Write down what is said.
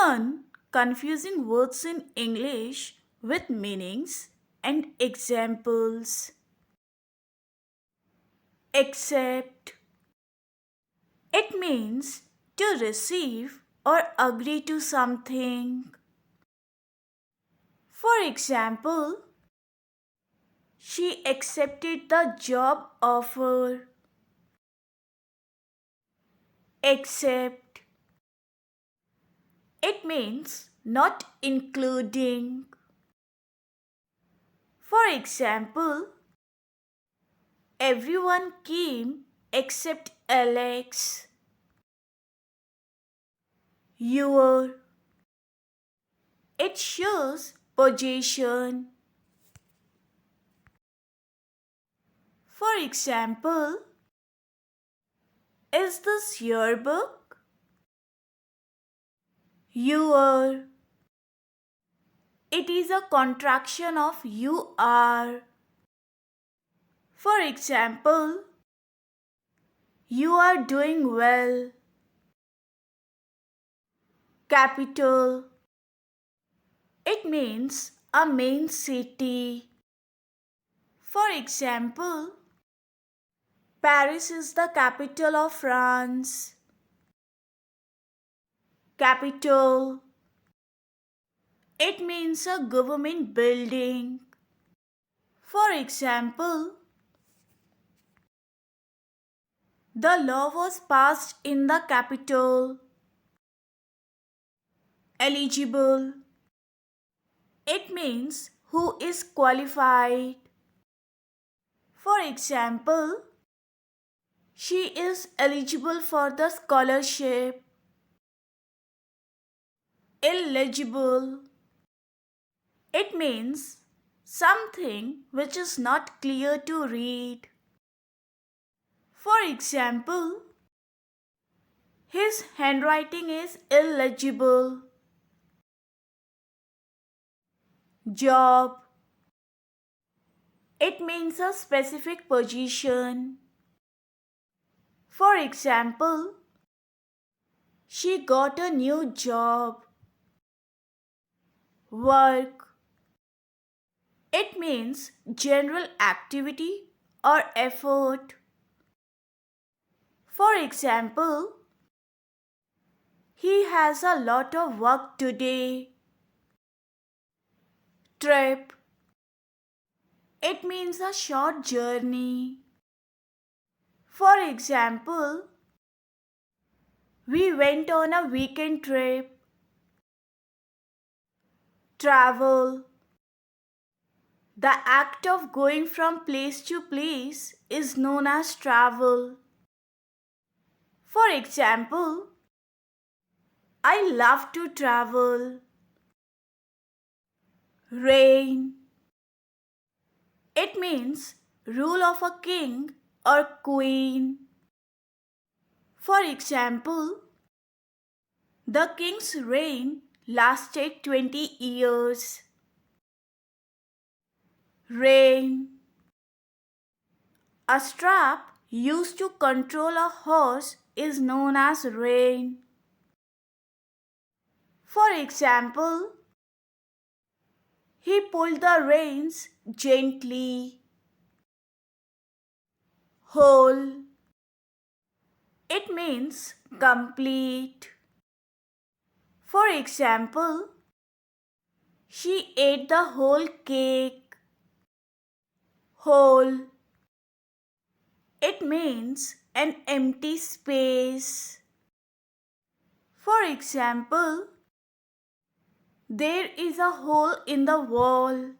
Learn confusing words in English with meanings and examples. Accept. It means to receive or agree to something. For example, she accepted the job offer. Accept. It means not including. For example, everyone came except Alex. Your. It shows possession. For example, is this your book? Your. It is a contraction of you are. For example, you are doing well. Capital. It means a main city. For example, Paris is the capital of France. Capital. It means a government building. For example, the law was passed in the capital. Eligible. It means who is qualified. For example, she is eligible for the scholarship. Illegible. It means something which is not clear to read. For example, his handwriting is illegible. Job. It means a specific position. For example, she got a new job. Work. It means general activity or effort. For example, he has a lot of work today. Trip. It means a short journey. For example, we went on a weekend trip. Travel. The act of going from place to place is known as travel. For example, I love to travel. Reign. It means rule of a king or queen. For example, the king's reign lasted 20 years. Rein. A strap used to control a horse is known as rein. For example, he pulled the reins gently. Whole. It means complete. For example, she ate the whole cake. Whole. It means an empty space. For example, there is a hole in the wall.